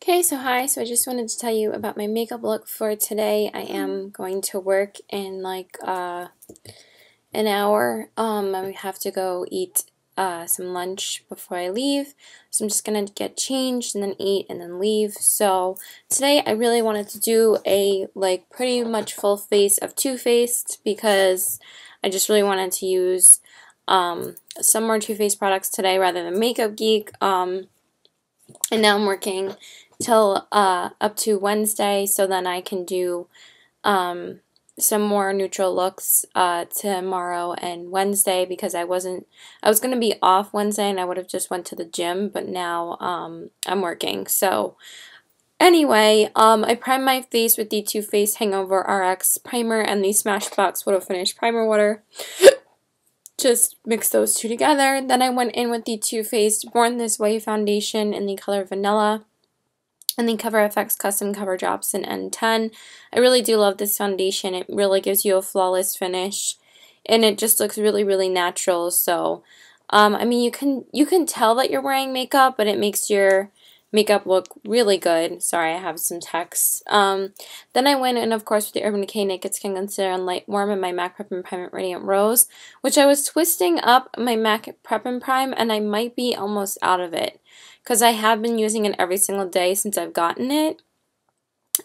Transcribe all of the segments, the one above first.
Okay, so hi. So I just wanted to tell you about my makeup look for today. I am going to work in like an hour. I have to go eat some lunch before I leave. So I'm just gonna get changed and then eat and then leave. So today I really wanted to do a like pretty much full face of Too Faced because I just really wanted to use some more Too Faced products today rather than Makeup Geek. And now I'm working till up to Wednesday, so then I can do some more neutral looks tomorrow and Wednesday because I was going to be off Wednesday and I would have just went to the gym, but now I'm working. So anyway, I primed my face with the Too Faced Hangover RX primer and the Smashbox Photo Finish primer water. Just mix those two together. Then I went in with the Too Faced Born This Way foundation in the color Vanilla and the Cover FX Custom Cover Drops in N10. I really do love this foundation. It really gives you a flawless finish and it just looks really, really natural. So, I mean, you can tell that you're wearing makeup, but it makes your makeup look really good. Sorry, I have some text. Then I went in, of course, with the Urban Decay Naked Skin Concealer in Light Warm and my MAC Prep and Prime Radiant Rose, which I was twisting up my MAC Prep and Prime, and I might be almost out of it because I have been using it every single day since I've gotten it,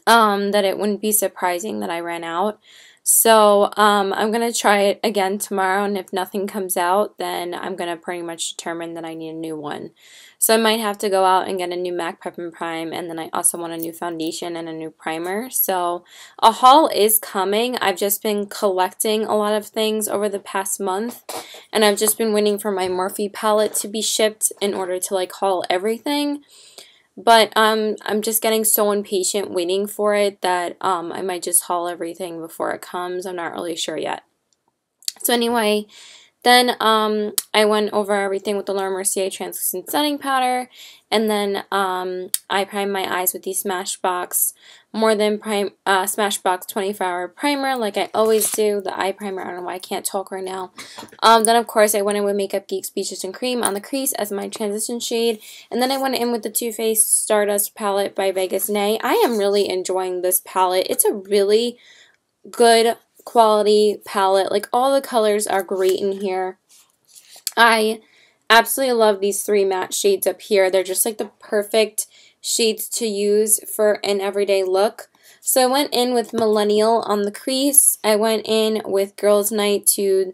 that it wouldn't be surprising that I ran out. So I'm going to try it again tomorrow, and if nothing comes out, then I'm going to pretty much determine that I need a new one. So I might have to go out and get a new MAC Prep and Prime, and then I also want a new foundation and a new primer. So a haul is coming. I've just been collecting a lot of things over the past month, and I've just been waiting for my Morphe palette to be shipped in order to like haul everything. But I'm just getting so impatient waiting for it that I might just haul everything before it comes. I'm not really sure yet. So anyway, then I went over everything with the Laura Mercier Translucent Setting Powder, and then I primed my eyes with the Smashbox Smashbox 24-hour primer, like I always do. The eye primer, I don't know why I can't talk right now. Then of course I went in with Makeup Geek's Peaches and Cream on the crease as my transition shade, and then I went in with the Too Faced Stardust palette by Vegas Nay. I am really enjoying this palette. It's a really good quality palette. Like, all the colors are great in here. I absolutely love these three matte shades up here. They're just like the perfect shades to use for an everyday look. So I went in with Millennial on the crease. I went in with Girls Night to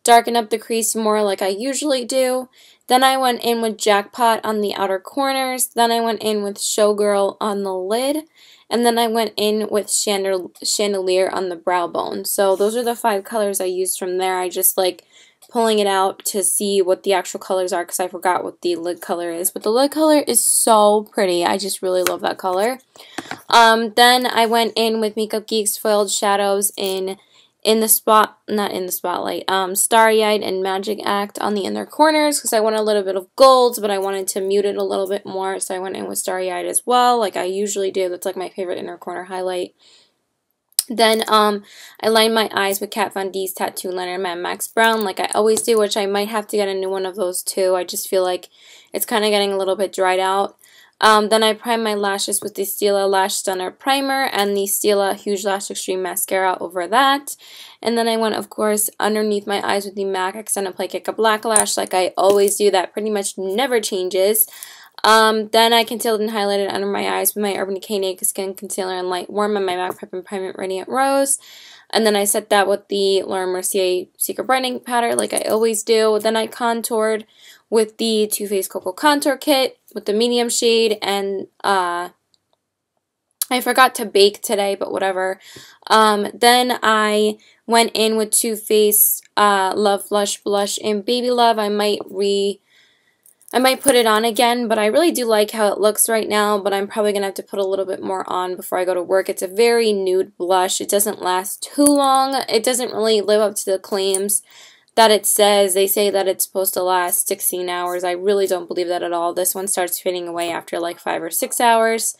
darken up the crease more like I usually do. Then I went in with Jackpot on the outer corners. Then I went in with Showgirl on the lid. And then I went in with Chandelier on the brow bone. So those are the 5 colors I used from there. I just like pulling it out to see what the actual colors are because I forgot what the lid color is. But the lid color is so pretty. I just really love that color. Then I went in with Makeup Geek's Foiled Shadows Starry-Eyed and Magic Act on the inner corners because I want a little bit of gold, but I wanted to mute it a little bit more, so I went in with Starry-Eyed as well, like I usually do. That's like my favorite inner corner highlight. Then I lined my eyes with Kat Von D's Tattoo Liner Matte Max Brown like I always do, which I might have to get a new one of those too. I just feel like it's kind of getting a little bit dried out. Then I primed my lashes with the Stila Lash Stunner Primer and the Stila Huge Lash Extreme Mascara over that. And then I went, of course, underneath my eyes with the MAC Extended Play Kick Up Black Lash like I always do. That pretty much never changes. Then I concealed and highlighted under my eyes with my Urban Decay Naked Skin Concealer in Light Warm and my MAC Prep and Prime Radiant Rose. And then I set that with the Laura Mercier Secret Brightening Powder like I always do. Then I contoured with the Too Faced Cocoa Contour Kit with the medium shade, and I forgot to bake today, but whatever. Then I went in with Too Faced Love Flush Blush in Baby Love. I might put it on again, but I really do like how it looks right now, but I'm probably going to have to put a little bit more on before I go to work. It's a very nude blush. It doesn't last too long. It doesn't really live up to the claims that it says. They say that it's supposed to last 16 hours. I really don't believe that at all. This one starts fading away after like 5 or 6 hours.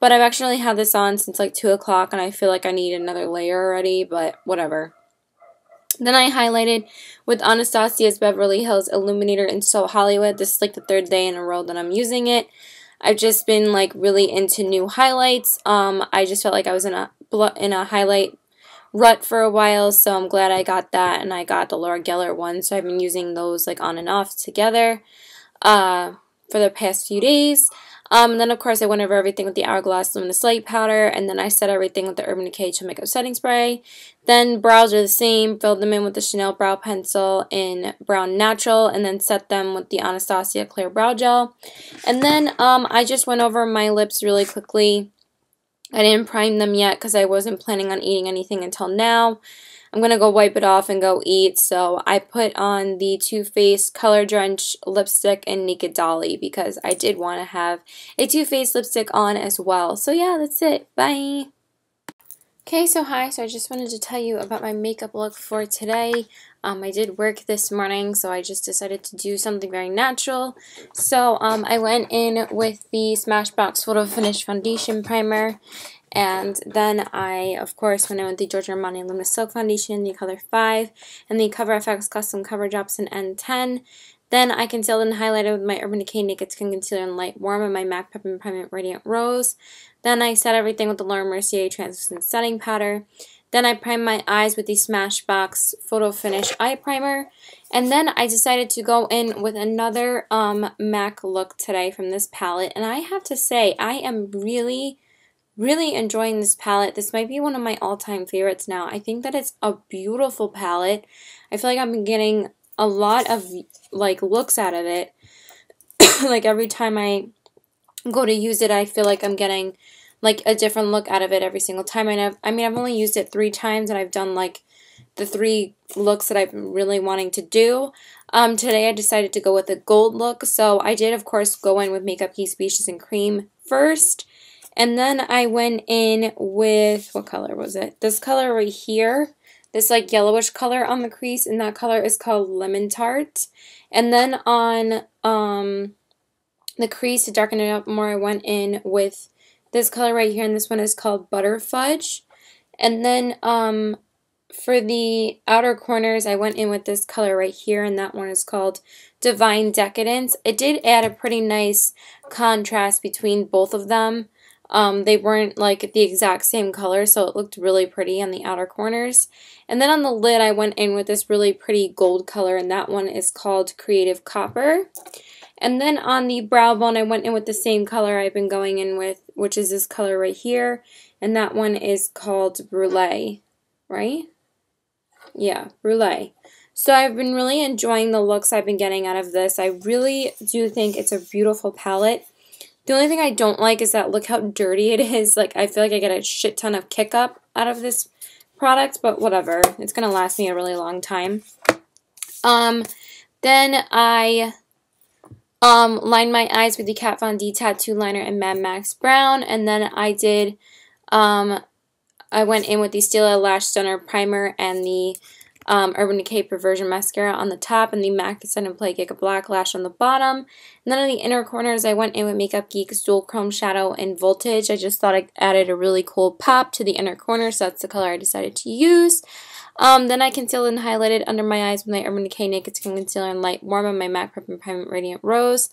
But I've actually had this on since like 2 o'clock and I feel like I need another layer already, but whatever. Then I highlighted with Anastasia's Beverly Hills Illuminator in So Hollywood. This is like the 3rd day in a row that I'm using it. I've just been like really into new highlights. I just felt like I was in a highlight rut for a while, so I'm glad I got that, and I got the Laura Geller one, so I've been using those like on and off together for the past few days. And then of course I went over everything with the Hourglass Luminous Light Powder, and then I set everything with the Urban Decay Chill Makeup Setting Spray. Then brows are the same, filled them in with the Chanel Brow Pencil in Brown Natural, and then set them with the Anastasia Clear Brow Gel. And then I just went over my lips really quickly. I didn't prime them yet because I wasn't planning on eating anything until now. I'm going to go wipe it off and go eat, so I put on the Too Faced Color Drench lipstick in Naked Dolly because I did want to have a Too Faced lipstick on as well. So yeah, that's it. Bye! Okay, so hi. So I just wanted to tell you about my makeup look for today. I did work this morning, so I just decided to do something very natural. So I went in with the Smashbox Photo Finish Foundation Primer. And then I, of course, went in with the Giorgio Armani Luminous Silk Foundation, the color 5, and the Cover FX Custom Cover Drops in N10. Then I concealed and highlighted with my Urban Decay Naked Skin Concealer in Light Warm and my MAC Peppermint Primate Radiant Rose. Then I set everything with the Laura Mercier Translucent Setting Powder. Then I primed my eyes with the Smashbox Photo Finish Eye Primer. And then I decided to go in with another MAC look today from this palette. And I have to say, I am really enjoying this palette. This might be one of my all-time favorites now. I think that it's a beautiful palette. I feel like I've been getting a lot of like looks out of it. Like every time I go to use it, I feel like I'm getting like a different look out of it every single time. I've only used it 3 times, and I've done like the 3 looks that I've been really wanting to do. Today I decided to go with a gold look, so I did of course go in with Makeup Key Species and Cream first. And then I went in with, what color was it? This color right here. This like yellowish color on the crease, and that color is called Lemon Tart. And then on the crease to darken it up more, I went in with this color right here, and this one is called Butter Fudge. And then for the outer corners, I went in with this color right here, and that one is called Divine Decadence. It did add a pretty nice contrast between both of them. They weren't like the exact same color, so it looked really pretty on the outer corners. And then on the lid, I went in with this really pretty gold color, and that one is called Creative Copper. And then on the brow bone, I went in with the same color I've been going in with, which is this color right here, and that one is called Brulee, right? Yeah, Brulee. So I've been really enjoying the looks I've been getting out of this. I really do think it's a beautiful palette. The only thing I don't like is that look how dirty it is. Like, I feel like I get a shit ton of kick up out of this product, but whatever. It's going to last me a really long time. Then I lined my eyes with the Kat Von D Tattoo Liner in Mad Max Brown, and then I did, I went in with the Stila Lash Stunner Primer and the Urban Decay Perversion Mascara on the top, and the MAC Extended Play Giga Black Lash on the bottom. And then on the inner corners, I went in with Makeup Geek's Dual Chrome Shadow in Voltage. I just thought I added a really cool pop to the inner corner, so that's the color I decided to use. Then I concealed and highlighted under my eyes with my Urban Decay Naked Skin Concealer in Light Warm and my MAC Peppermint Primate Radiant Rose.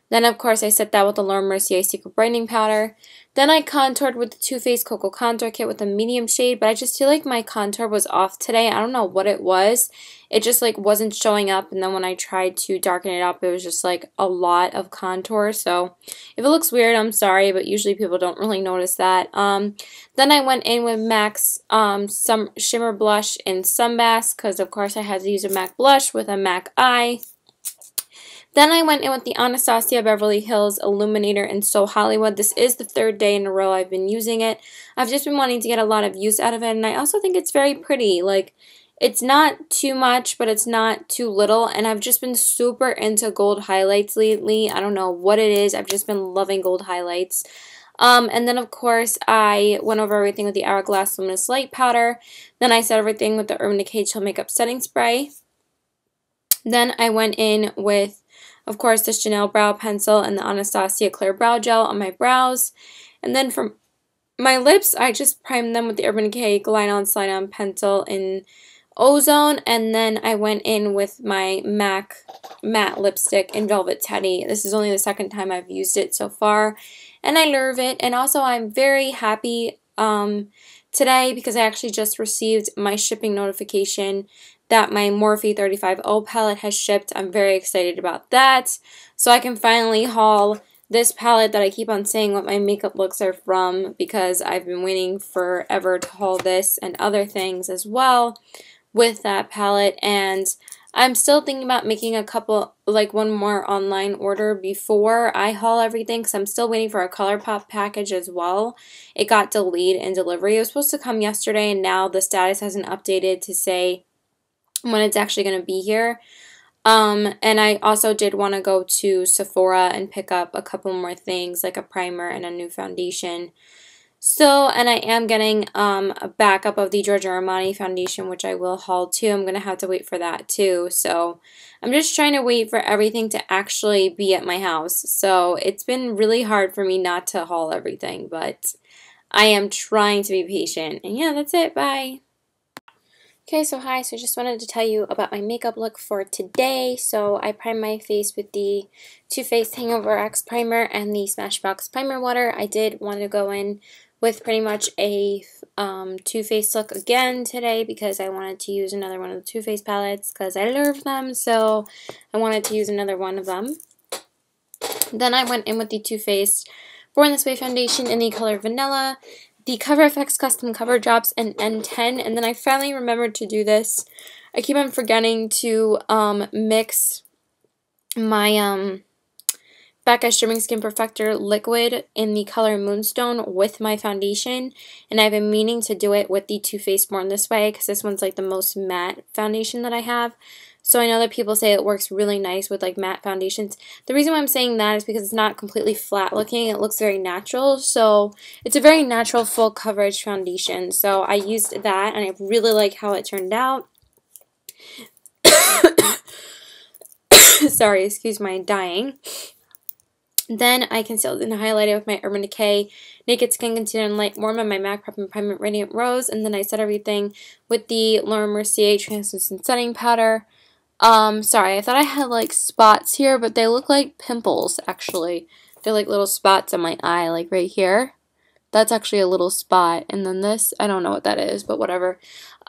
Then, of course, I set that with the Laura Mercier Secret Brightening Powder. Then I contoured with the Too Faced Cocoa Contour Kit with a medium shade, but I just feel like my contour was off today. I don't know what it was. It just, like, wasn't showing up, and then when I tried to darken it up, it was just, like, a lot of contour. So, if it looks weird, I'm sorry, but usually people don't really notice that. Then I went in with MAC's some Shimmer Blush in Sunbask, because, of course, I had to use a MAC blush with a MAC eye. Then I went in with the Anastasia Beverly Hills Illuminator in So Hollywood. This is the 3rd day in a row I've been using it. I've just been wanting to get a lot of use out of it, and I also think it's very pretty. Like, it's not too much, but it's not too little, and I've just been super into gold highlights lately. I don't know what it is. I've just been loving gold highlights. And then, of course, I went over everything with the Hourglass Luminous Light Powder. Then I set everything with the Urban Decay Chill Makeup Setting Spray. Then I went in with, of course, the Chanel Brow Pencil and the Anastasia Clear Brow Gel on my brows. And then for my lips, I just primed them with the Urban Decay Glide On Slide On Pencil in Ozone, and then I went in with my MAC matte lipstick in Velvet Teddy. This is only the second time I've used it so far, and I love it. And also I'm very happy today because I actually just received my shipping notification that my Morphe 35O palette has shipped. I'm very excited about that. So I can finally haul this palette that I keep on saying what my makeup looks are from, because I've been waiting forever to haul this and other things as well with that palette. And I'm still thinking about making a couple, like one more online order before I haul everything, because I'm still waiting for a ColourPop package as well. It got delayed in delivery. It was supposed to come yesterday, and now the status hasn't updated to say when it's actually going to be here. And I also did want to go to Sephora and pick up a couple more things, like a primer and a new foundation. So, and I am getting a backup of the Giorgio Armani foundation, which I will haul too. I'm going to have to wait for that too. So, I'm just trying to wait for everything to actually be at my house. So, it's been really hard for me not to haul everything, but I am trying to be patient. And yeah, that's it. Bye. Okay, so hi, so I just wanted to tell you about my makeup look for today. So I primed my face with the Too Faced Hangover X Primer and the Smashbox Primer Water. I did want to go in with pretty much a Too Faced look again today because I wanted to use another one of the Too Faced palettes because I love them, so I wanted to use another one of them. Then I went in with the Too Faced Born This Way foundation in the color Vanilla, the Cover FX Custom Cover Drops in N10, and then I finally remembered to do this. I keep on forgetting to mix my Becca Shimmering Skin Perfector liquid in the color Moonstone with my foundation, and I've been meaning to do it with the Too Faced Born This Way because this one's like the most matte foundation that I have. So I know that people say it works really nice with like matte foundations. The reason why I'm saying that is because it's not completely flat looking. It looks very natural. So it's a very natural full coverage foundation. So I used that and I really like how it turned out. Sorry, excuse my dying. Then I concealed and highlighted with my Urban Decay Naked Skin Concealer and Light Warm on my MAC Prep and Primer Radiant Rose. And then I set everything with the Laura Mercier Translucent Setting Powder. Sorry, I thought I had like spots here, but they look like pimples actually. They're like little spots on my eye, like right here. That's actually a little spot. And then this, I don't know what that is, but whatever.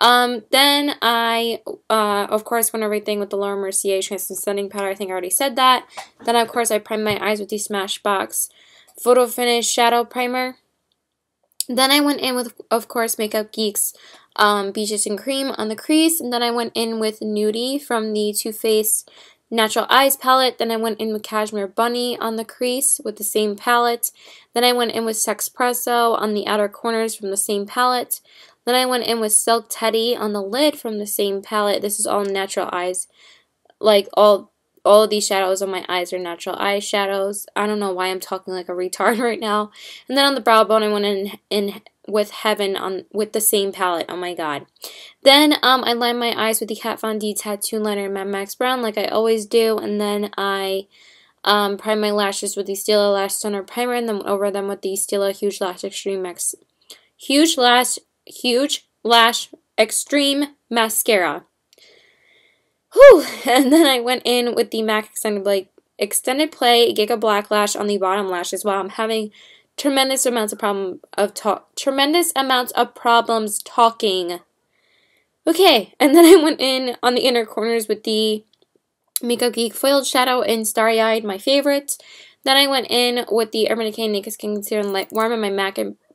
Then I, of course, went everything with the Laura Mercier Translucent Setting Powder. I think I already said that. Then, of course, I primed my eyes with the Smashbox Photo Finish Shadow Primer. Then I went in with, of course, Makeup Geek's Beaches and Cream on the crease. And then I went in with Nudie from the Too Faced Natural Eyes palette. Then I went in with Cashmere Bunny on the crease with the same palette. Then I went in with Sexpresso on the outer corners from the same palette. Then I went in with Silk Teddy on the lid from the same palette. This is all natural eyes. Like all of these shadows on my eyes are natural eye shadows. I don't know why I'm talking like a retard right now. And then on the brow bone I went in with Heaven with the same palette. Oh my god. Then I lined my eyes with the Kat Von D Tattoo Liner in Mad Max Brown like I always do. And then I primed my lashes with the Stila Lash Toner Primer and then went over them with the Stila Huge Lash Extreme Mascara. Whew! And then I went in with the MAC Extended Play Giga Black Lash on the bottom lashes while I'm having tremendous amounts of problems talking. Okay, and then I went in on the inner corners with the Makeup Geek Foiled Shadow in Starry Eyed, my favorite. Then I went in with the Urban Decay Naked Skin Concealer and Light Warm and my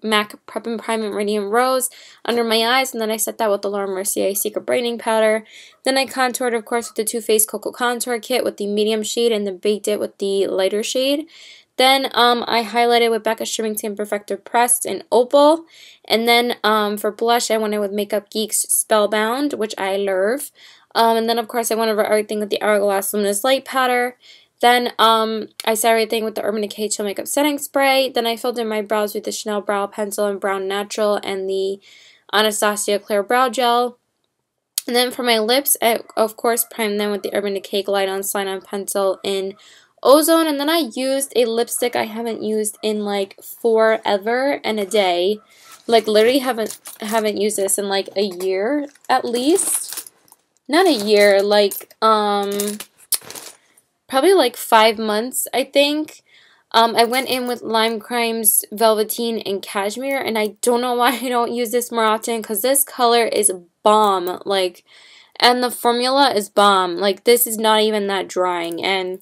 MAC Prep and Primer Radiant Rose under my eyes, and then I set that with the Laura Mercier Secret Brightening Powder. Then I contoured, of course, with the Too Faced Cocoa Contour Kit with the medium shade and then baked it with the lighter shade. Then I highlighted with Becca Shimmering Skin Perfector Pressed in Opal. And then for blush, I went in with Makeup Geek's Spellbound, which I love. And then, of course, I went over everything with the Hourglass Luminous Light Powder. Then I set everything with the Urban Decay Chill Makeup Setting Spray. Then I filled in my brows with the Chanel Brow Pencil in Brown Natural and the Anastasia Clear Brow Gel. And then for my lips, I, of course, primed them with the Urban Decay Glide On Slide On Pencil in Ozone. And then I used a lipstick I haven't used in like forever and a day. Like literally haven't used this in like a year at least. not a year, like, probably like 5 months, I think. I went in with Lime Crime's Velveteen and Cashmere, and I don't know why I don't use this more often, because this color is bomb, like, and the formula is bomb. Like, this is not even that drying, and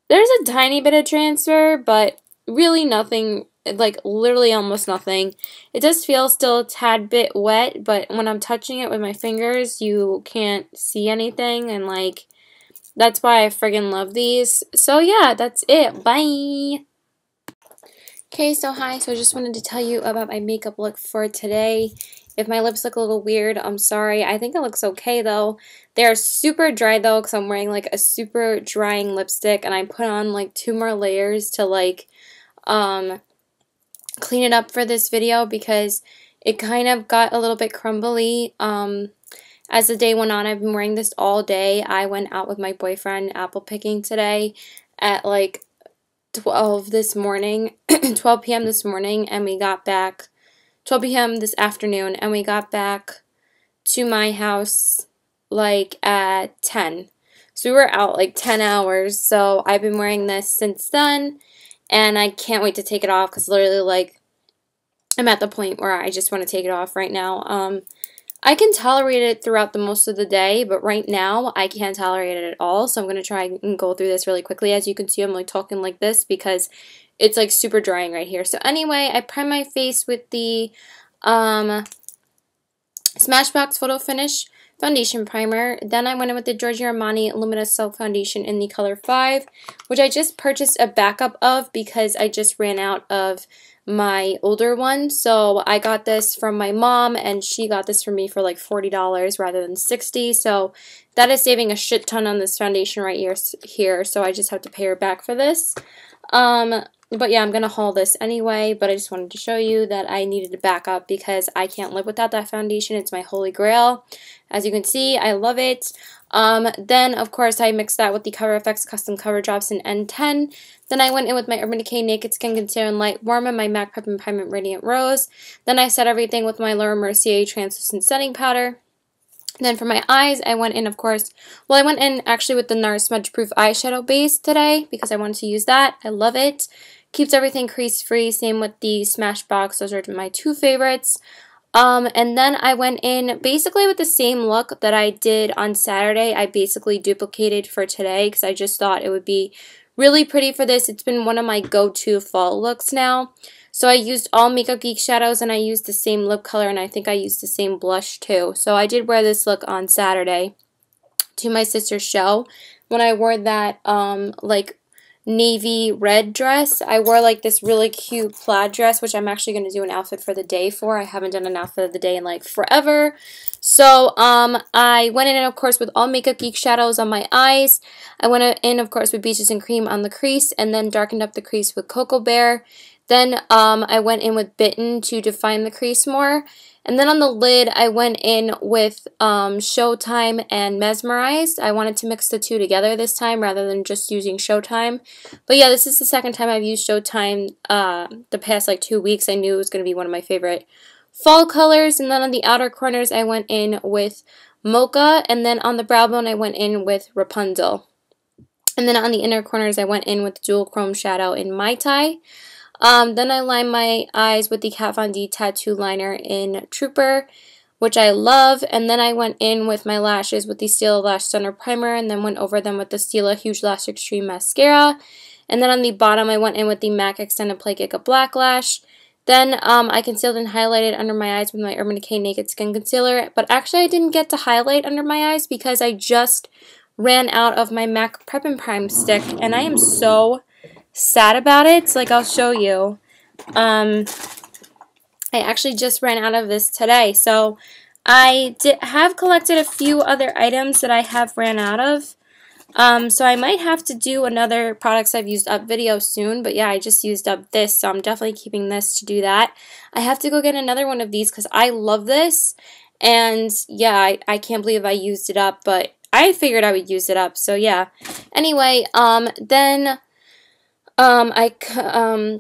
there's a tiny bit of transfer, but really nothing, like, literally almost nothing. It does feel still a tad bit wet, but when I'm touching it with my fingers, you can't see anything, and, like, that's why I friggin' love these. So yeah, that's it. Bye! Okay, so hi. So I just wanted to tell you about my makeup look for today. If my lips look a little weird, I'm sorry. I think it looks okay though. They're super dry though because I'm wearing like a super drying lipstick, and I put on like 2 more layers to like clean it up for this video because it kind of got a little bit crumbly. As the day went on, I've been wearing this all day. I went out with my boyfriend apple picking today at like 12 this morning, 12 p.m. this morning, and we got back 12 p.m. this afternoon, and we got back to my house like at 10. So we were out like 10 hours. So I've been wearing this since then, and I can't wait to take it off because literally like I'm at the point where I just want to take it off right now. I can tolerate it throughout the most of the day, but right now I can't tolerate it at all, so I'm going to try and go through this really quickly. As you can see, I'm like talking like this because it's like super drying right here. So anyway, I prime my face with the Smashbox Photo Finish Foundation Primer. Then I went in with the Giorgio Armani Luminous Silk Foundation in the color 5, which I just purchased a backup of because I just ran out of my older one. So I got this from my mom, and she got this for me for like $40 rather than $60. So that is saving a shit ton on this foundation right here. So I just have to pay her back for this. But yeah, I'm going to haul this anyway, but I just wanted to show you that I needed a backup because I can't live without that foundation. It's my holy grail. As you can see, I love it. Then, of course, I mixed that with the Cover FX Custom Cover Drops in N10. Then I went in with my Urban Decay Naked Skin Concealer in Light Warm and my MAC Prep and Primer Radiant Rose. Then I set everything with my Laura Mercier Translucent Setting Powder. Then for my eyes, I went in, of course, well, I went in actually with the NARS Smudge Proof Eyeshadow Base today because I wanted to use that. I love it. Keeps everything crease-free. Same with the Smashbox. Those are my 2 favorites. And then I went in basically with the same look that I did on Saturday. I basically duplicated for today because I just thought it would be really pretty for this. It's been one of my go-to fall looks now. So I used all Makeup Geek shadows, and I used the same lip color, and I think I used the same blush too. So I did wear this look on Saturday to my sister's show. When I wore that like navy red dress, I wore like this really cute plaid dress, which I'm actually going to do an outfit for the day for. I haven't done an outfit of the day in like forever. So I went in, of course, with all Makeup Geek shadows on my eyes. I went in, of course, with Beaches and Cream on the crease, and then darkened up the crease with Cocoa Bear. Then I went in with Bitten to define the crease more. And then on the lid, I went in with Showtime and Mesmerized. I wanted to mix the 2 together this time rather than just using Showtime. But yeah, this is the second time I've used Showtime the past like 2 weeks. I knew it was going to be one of my favorite fall colors. And then on the outer corners, I went in with Mocha. And then on the brow bone, I went in with Rapunzel. And then on the inner corners, I went in with Dual Chrome Shadow in Mai Tai. Then I lined my eyes with the Kat Von D Tattoo Liner in Trooper, which I love. And then I went in with my lashes with the Stila Lash Stunner Primer, and then went over them with the Stila Huge Lash Extreme Mascara. And then on the bottom, I went in with the MAC Extended Play Giga Black Lash. Then I concealed and highlighted under my eyes with my Urban Decay Naked Skin Concealer. But actually, I didn't get to highlight under my eyes because I just ran out of my MAC Prep and Prime stick, and I am so sad about it. Like, I'll show you. I actually just ran out of this today. So I have collected a few other items that I have ran out of. So I might have to do another products I've used up video soon. But yeah, I just used up this, so I'm definitely keeping this to do that. I have to go get another one of these because I love this. And yeah, I can't believe I used it up, but I figured I would use it up. So yeah. Anyway, then I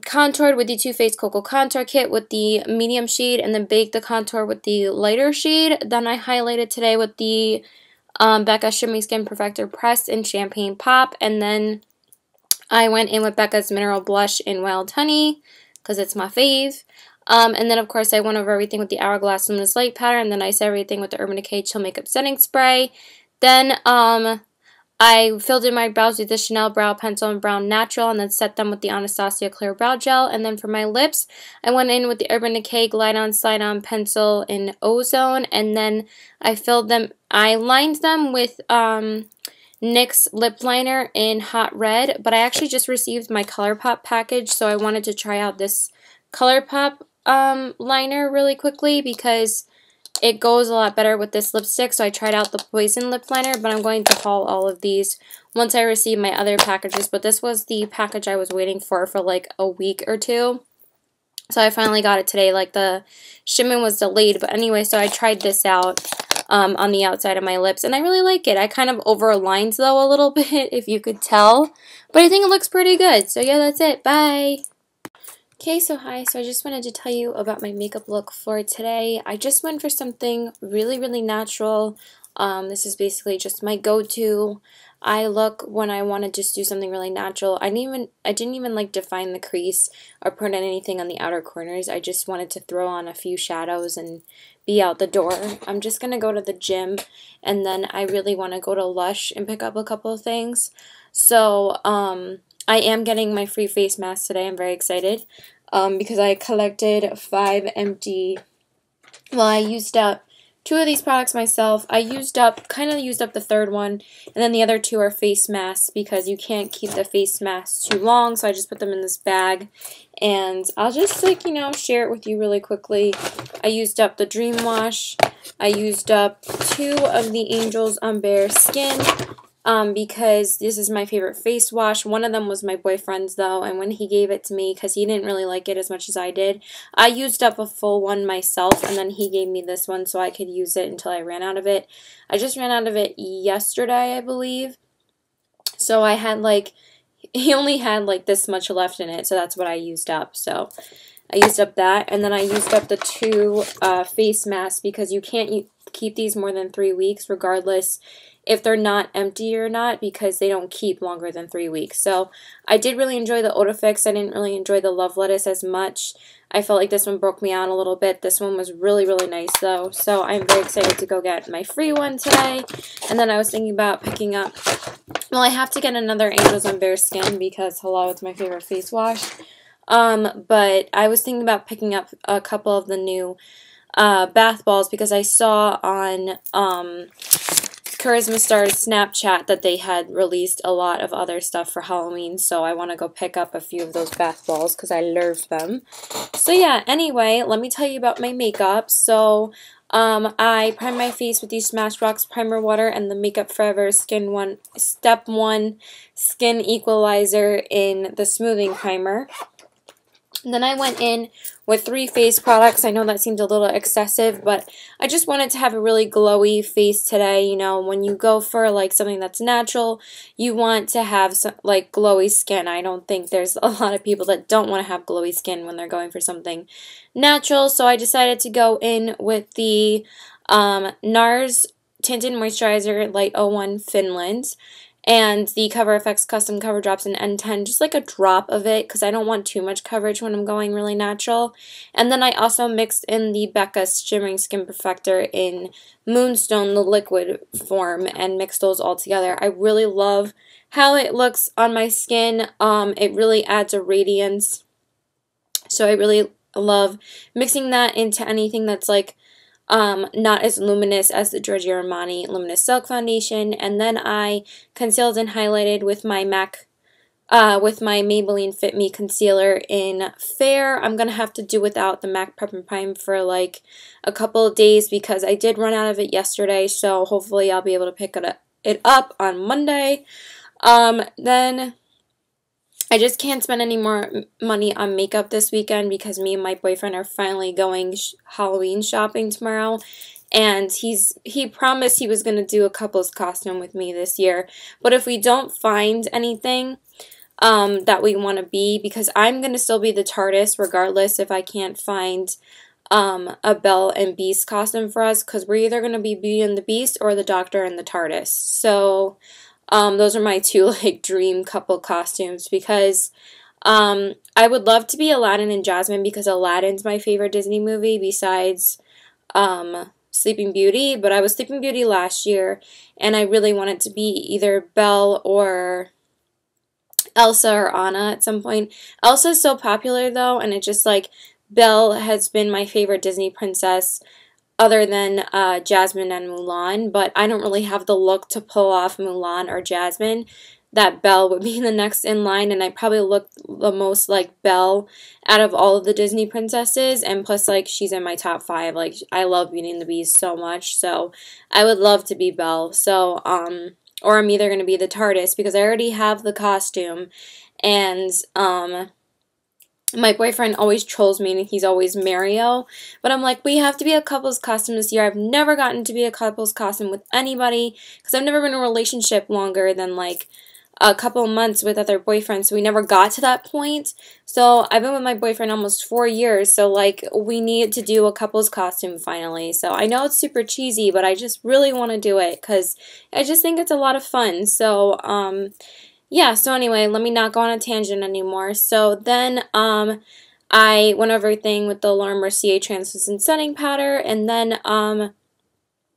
contoured with the Too Faced Cocoa Contour Kit with the medium shade, and then baked the contour with the lighter shade. Then I highlighted today with the Becca Shimmy Skin Perfector Pressed in Champagne Pop, and then I went in with Becca's Mineral Blush in Wild Honey, because it's my fave. And then, of course, I went over everything with the Hourglass Luminous Light Powder, and then I set everything with the Urban Decay Chill Makeup Setting Spray. Then, I filled in my brows with the Chanel Brow Pencil in Brown Natural, and then set them with the Anastasia Clear Brow Gel. And then for my lips, I went in with the Urban Decay Glide On Slide On Pencil in Ozone, and then I lined them with, NYX lip liner in Hot Red, but I actually just received my ColourPop package, so I wanted to try out this ColourPop liner really quickly because it goes a lot better with this lipstick. So I tried out the Poison lip liner, but I'm going to haul all of these once I receive my other packages. But this was the package I was waiting for like a week or two. So I finally got it today. Like, the shipment was delayed, but anyway, so I tried this out on the outside of my lips, and I really like it. I kind of overlined though a little bit, if you could tell, but I think it looks pretty good. So yeah, that's it. Bye. Okay, so hi. So I just wanted to tell you about my makeup look for today. I just went for something really, really natural. This is basically just my go-to eye look when I want to just do something really natural. I didn't even like define the crease or put in anything on the outer corners. I just wanted to throw on a few shadows and be out the door. I'm just gonna go to the gym, and then I really want to go to Lush and pick up a couple of things. So I am getting my free face mask today. I'm very excited because I collected 5 empty. Well, I used up 2 of these products myself. I kind of used up the third one, and then the other 2 are face masks because you can't keep the face masks too long, so I just put them in this bag, and I'll just, like, share it with you really quickly. I used up the Dream Wash. I used up 2 of the Angels on Bare Skin, because this is my favorite face wash. One of them was my boyfriend's though, and when he gave it to me, because he didn't really like it as much as I did, I used up a full one myself, and then he gave me this one so I could use it until I ran out of it. I just ran out of it yesterday, I believe. So I had he only had like this much left in it, so that's what I used up. So I used up that, and then I used up the 2 face masks because you can't keep these more than 3 weeks regardless if they're not empty or not, because they don't keep longer than 3 weeks. So I did really enjoy the Odafix. I didn't really enjoy the Love Lettuce as much. I felt like this one broke me out a little bit. This one was really, really nice though. So I'm very excited to go get my free one today. And then I was thinking about picking up, well, I have to get another Angels on Bare Skin because, hello, it's my favorite face wash. But I was thinking about picking up a couple of the new bath balls because I saw on Charisma Star's Snapchat that they had released a lot of other stuff for Halloween, so I want to go pick up a few of those bath balls because I love them. So yeah, anyway, let me tell you about my makeup. So I prime my face with the Smashbox Primer Water and the Makeup Forever Step 1 Skin Equalizer in the Smoothing Primer. And then I went in with 3 face products. I know that seemed a little excessive, but I just wanted to have a really glowy face today. You know, when you go for like something that's natural, you want to have some, like, glowy skin. I don't think there's a lot of people that don't want to have glowy skin when they're going for something natural. So I decided to go in with the NARS Tinted Moisturizer Light 01 Finland and the Cover FX Custom Cover Drops in N10, just like a drop of it because I don't want too much coverage when I'm going really natural. And then I also mixed in the Becca Shimmering Skin Perfector in Moonstone, the liquid form, and mixed those all together. I really love how it looks on my skin. It really adds a radiance. So I really love mixing that into anything that's like not as luminous as the Giorgio Armani Luminous Silk Foundation. And then I concealed and highlighted with my Maybelline Fit Me Concealer in Fair. I'm going to have to do without the MAC Prep and Prime for like a couple of days because I did run out of it yesterday. So hopefully I'll be able to pick it up on Monday. Then I just can't spend any more money on makeup this weekend because me and my boyfriend are finally going Halloween shopping tomorrow. And he promised he was going to do a couple's costume with me this year. But if we don't find anything that we want to be, because I'm going to still be the TARDIS regardless if I can't find a Belle and Beast costume for us because we're either going to be Beauty and the Beast or the Doctor and the TARDIS. So those are my two like dream couple costumes because I would love to be Aladdin and Jasmine because Aladdin's my favorite Disney movie besides Sleeping Beauty, but I was Sleeping Beauty last year and I really wanted to be either Belle or Elsa or Anna at some point. Elsa's so popular though, and it just like Belle has been my favorite Disney princess other than Jasmine and Mulan, but I don't really have the look to pull off Mulan or Jasmine. That Belle would be the next in line, and I probably look the most like Belle out of all of the Disney princesses, and plus like she's in my top 5. Like I love Beauty and the Beast so much, so I would love to be Belle. So or I'm either going to be the TARDIS because I already have the costume, and my boyfriend always trolls me and he's always Mario, but I'm like, we have to be a couple's costume this year. I've never gotten to be a couple's costume with anybody because I've never been in a relationship longer than like a couple months with other boyfriends, so we never got to that point. So I've been with my boyfriend almost 4 years, so like we need to do a couple's costume finally. So I know it's super cheesy, but I just really want to do it because I just think it's a lot of fun. So yeah, so anyway, let me not go on a tangent anymore. So then I went over everything with the Laura Mercier translucent setting powder, and then I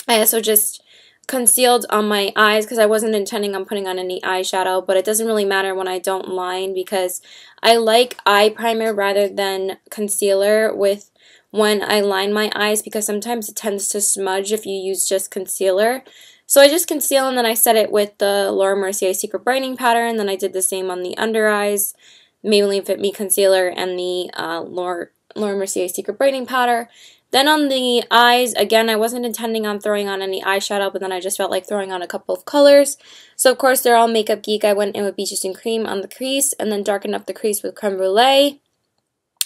also just concealed on my eyes because I wasn't intending on putting on any eyeshadow, but it doesn't really matter when I don't line because I like eye primer rather than concealer with when I line my eyes because sometimes it tends to smudge if you use just concealer. So I just conceal and then I set it with the Laura Mercier Secret Brightening Powder, and then I did the same on the under eyes, Maybelline Fit Me Concealer, and the Laura Mercier Secret Brightening Powder. Then on the eyes, again, I wasn't intending on throwing on any eyeshadow, but then I just felt like throwing on a couple of colors. So of course they're all Makeup Geek. I went in with Beaches and Cream on the crease, and then darkened up the crease with Creme Brulee.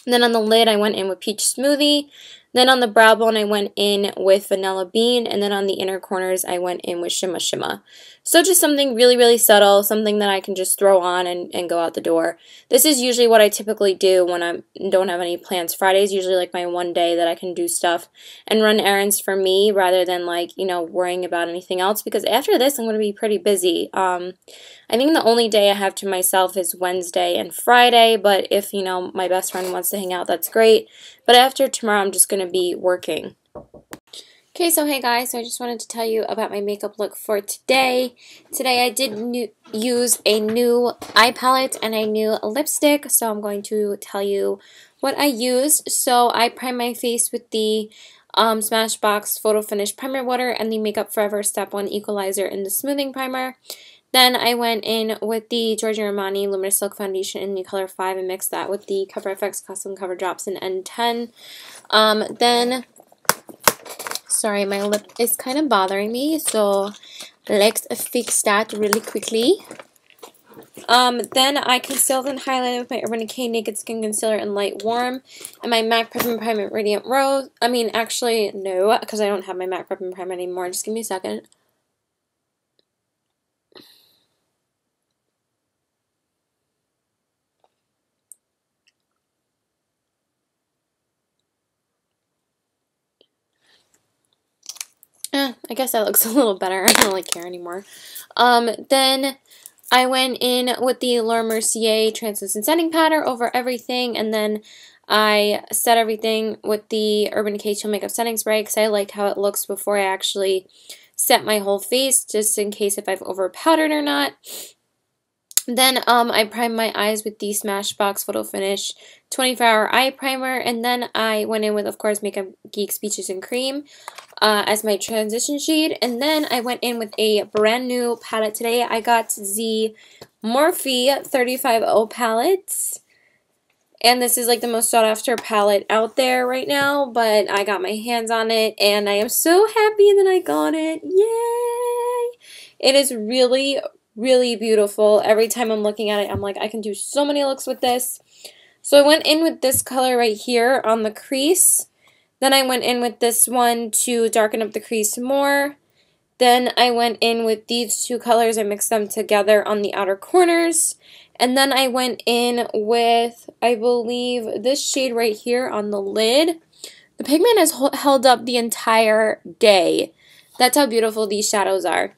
And then on the lid, I went in with Peach Smoothie. Then on the brow bone, I went in with Vanilla Bean, and then on the inner corners, I went in with Shimma Shimma. So just something really, really subtle, something that I can just throw on and go out the door. This is usually what I typically do when I don't have any plans. Friday is usually like my one day that I can do stuff and run errands for me rather than like, you know, worrying about anything else, because after this, I'm going to be pretty busy. I think the only day I have to myself is Wednesday and Friday, but if, you know, my best friend wants to hang out, that's great. But after tomorrow, I'm just going to be working. Okay, so hey guys, so I just wanted to tell you about my makeup look for today. Today I did use a new eye palette and a new lipstick, so I'm going to tell you what I used. So I primed my face with the Smashbox Photo Finish Primer Water and the Makeup Forever Step 1 Equalizer in the Smoothing Primer. Then I went in with the Giorgio Armani Luminous Silk Foundation in the color 5 and mixed that with the Cover FX Custom Cover Drops in N10. Then, sorry, my lip is kind of bothering me, so let's fix that really quickly. Then I concealed and highlighted with my Urban Decay Naked Skin Concealer in Light Warm and my MAC Prep and Prime Radiant Rose. I mean, actually, no, because I don't have my MAC Prep and Prime anymore. Just give me a second. I guess that looks a little better. I don't really care anymore. Then I went in with the Laura Mercier Translucent Setting Powder over everything, and then I set everything with the Urban Decay Chill Makeup Setting Spray because I like how it looks before I actually set my whole face, just in case if I've over powdered or not. Then I primed my eyes with the Smashbox Photo Finish 24-Hour Eye Primer, and then I went in with, of course, Makeup Geek's Peaches and Cream as my transition shade, and then I went in with a brand new palette today. I got the Morphe 350 palette, and this is like the most sought after palette out there right now, but I got my hands on it, and I am so happy that I got it. Yay! It is really, really beautiful. Every time I'm looking at it, I'm like, I can do so many looks with this. So I went in with this color right here on the crease. Then I went in with this one to darken up the crease more. Then I went in with these two colors. I mixed them together on the outer corners. And then I went in with, I believe, this shade right here on the lid The pigment has held up the entire day. That's how beautiful these shadows are.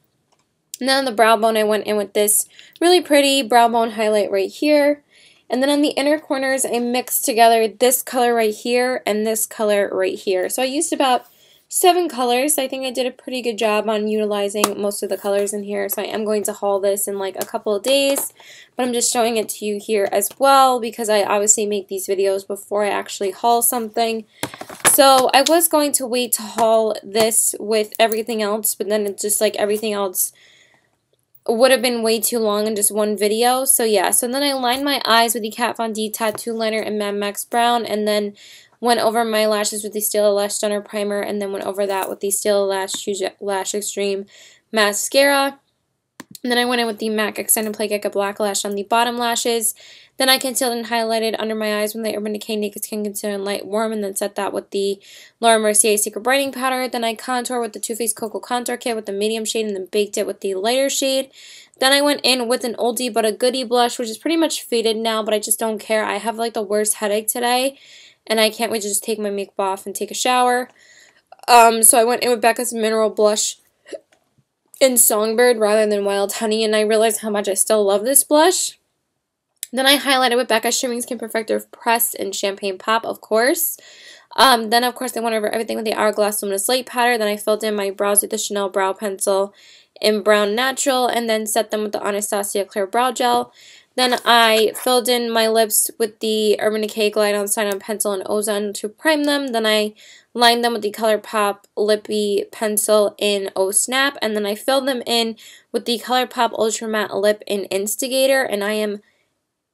And then on the brow bone, I went in with this really pretty brow bone highlight right here. And then on the inner corners, I mixed together this color right here and this color right here. So I used about 7 colors. I think I did a pretty good job on utilizing most of the colors in here. So I am going to haul this in like a couple of days. But I'm just showing it to you here as well because I obviously make these videos before I actually haul something. So I was going to wait to haul this with everything else, but then it's just like everything else would have been way too long in just one video. So yeah, so then I lined my eyes with the Kat Von D Tattoo Liner in Mad Max Brown, and then went over my lashes with the Stila Lash Stunner Primer, and then went over that with the Stila Lash Huge Lash Extreme Mascara. And then I went in with the MAC Extended Play Gecko Black Lash on the bottom lashes. Then I concealed and highlighted under my eyes with the Urban Decay Naked Skin Concealer in Light Warm, and then set that with the Laura Mercier Secret Brightening Powder. Then I contoured with the Too Faced Cocoa Contour Kit with the medium shade, and then baked it with the lighter shade. Then I went in with an oldie but a goodie blush, which is pretty much faded now, but I just don't care. I have like the worst headache today, and I can't wait to just take my makeup off and take a shower. So I went in with Becca's Mineral Blush in Songbird rather than Wild Honey, and I realized how much I still love this blush. Then I highlighted with Becca's Shimmering Skin Perfector Pressed in Champagne Pop, of course. Then, of course, I went over everything with the Hourglass Luminous Light Powder. Then I filled in my brows with the Chanel Brow Pencil in Brown Natural, and then set them with the Anastasia Clear Brow Gel. Then I filled in my lips with the Urban Decay Glide On Sign On Pencil and Ozone to prime them. Then I lined them with the ColourPop Lippy Pencil in Oh Snap, and then I filled them in with the ColourPop Ultra Matte Lip in Instigator, and I am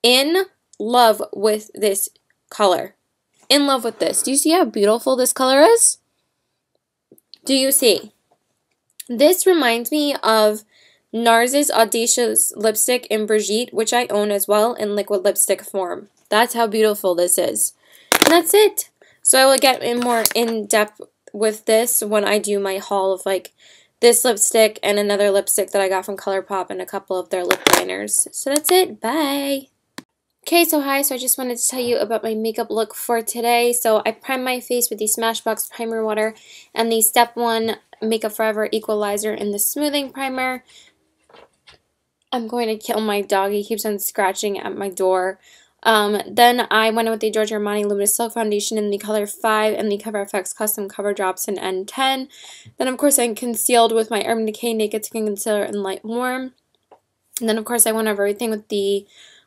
in love with this color. In love with this. Do you see how beautiful this color is? Do you see? This reminds me of NARS's Audacious Lipstick in Brigitte, which I own as well in liquid lipstick form. That's how beautiful this is. And that's it. So I will get in more in depth with this when I do my haul of like this lipstick and another lipstick that I got from ColourPop and a couple of their lip liners. So that's it. Bye. Okay, so hi, so I just wanted to tell you about my makeup look for today. So I primed my face with the Smashbox Primer Water and the Step 1 Makeup Forever Equalizer in the Smoothing Primer. I'm going to kill my dog. He keeps on scratching at my door. Then I went in with the Giorgio Armani Luminous Silk Foundation in the color 5 and the Cover FX Custom Cover Drops in N10. Then, of course, I concealed with my Urban Decay Naked Skin Concealer in Light Warm. And then, of course, I went over everything with the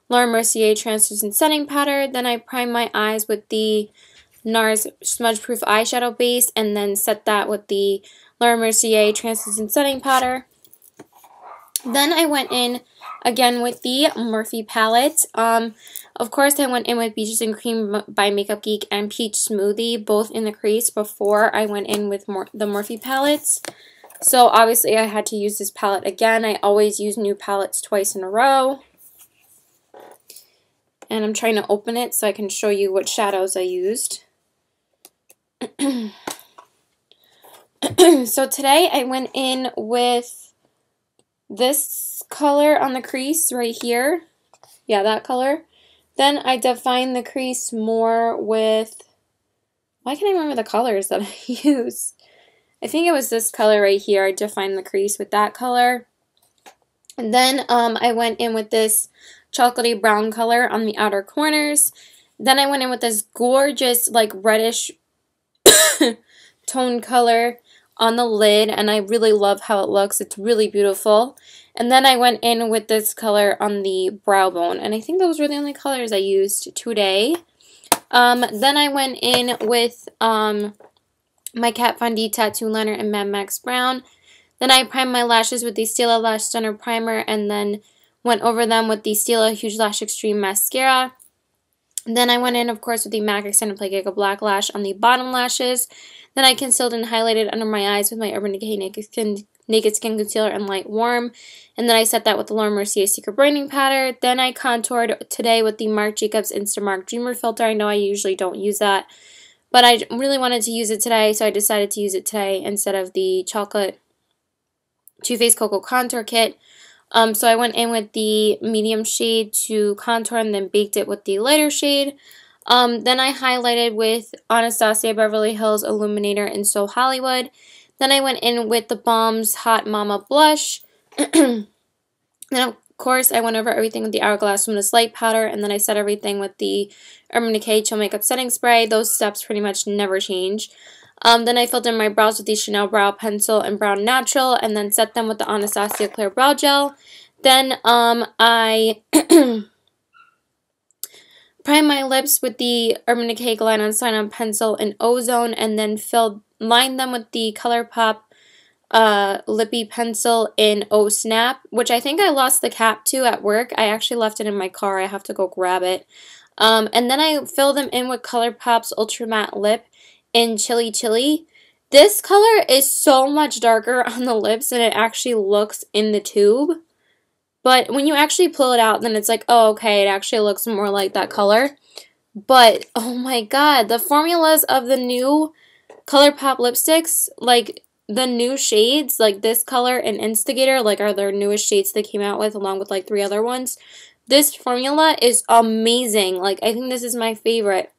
Laura Mercier Translucent Setting Powder. Then I primed my eyes with the NARS Smudge Proof Eyeshadow Base, and then set that with the Laura Mercier Translucent Setting Powder. Then I went in again with the Morphe palette. Of course, I went in with Beaches and Cream by Makeup Geek and Peach Smoothie, both in the crease, before I went in with the Morphe palettes. So obviously I had to use this palette again. I always use new palettes twice in a row. And I'm trying to open it so I can show you what shadows I used. So today I went in with this color on the crease right here. Yeah, that color. Then I defined the crease more with, why can't I remember the colors that I use? I think it was this color right here. I defined the crease with that color. And then I went in with this chocolatey brown color on the outer corners. Then I went in with this gorgeous like reddish tone color on the lid, and I really love how it looks. It's really beautiful. And then I went in with this color on the brow bone, and I think those were the only colors I used today. Then I went in with my Kat Von D Tattoo Liner in Mad Max Brown. Then I primed my lashes with the Stila Lash Stunner Primer, and then went over them with the Stila Huge Lash Extreme Mascara. Then I went in, of course, with the MAC Extended Play Gecko Black Lash on the bottom lashes. Then I concealed and highlighted under my eyes with my Urban Decay Naked Skin Concealer in Light Warm. And then I set that with the Laura Mercier Secret Brightening Powder. Then I contoured today with the Marc Jacobs Instamark Dreamer Filter. I know I usually don't use that, but I really wanted to use it today, so I decided to use it today instead of the chocolate Too Faced Cocoa Contour Kit. So I went in with the medium shade to contour and then baked it with the lighter shade. Then I highlighted with Anastasia Beverly Hills Illuminator in So Hollywood. Then I went in with the Balm's Hot Mama Blush. Then, of course, I went over everything with the Hourglass Luminous Light Powder, and then I set everything with the Urban Decay Chill Makeup Setting Spray. Those steps pretty much never change. Then I filled in my brows with the Chanel Brow Pencil and Brown Natural, and then set them with the Anastasia Clear Brow Gel. Then I primed my lips with the Urban Decay Glide on Sign On Pencil and Ozone, and then lined them with the ColourPop lippy pencil in Oh Snap, which I think I lost the cap to at work. I actually left it in my car. I have to go grab it. And then I filled them in with ColourPop's Ultra Matte Lip in Chili Chili. This color is so much darker on the lips than it actually looks in the tube. But when you actually pull it out, then it's like, oh, okay, it actually looks more like that color. But, oh my god, the formulas of the new ColourPop lipsticks, like, the new shades, like this color and Instigator, like, are their newest shades they came out with, along with, like, 3 other ones. This formula is amazing. Like, I think this is my favorite.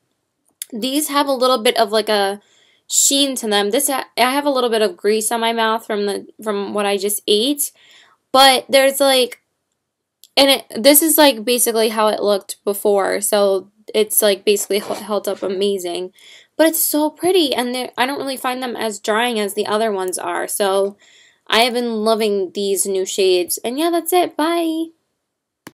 These have a little bit of, like, a sheen to them. I have a little bit of grease on my mouth from what I just ate. But there's, like, and this is, like, basically how it looked before, so it's, like, basically held up amazing. But it's so pretty, and I don't really find them as drying as the other ones are, so I have been loving these new shades. And yeah, that's it. Bye!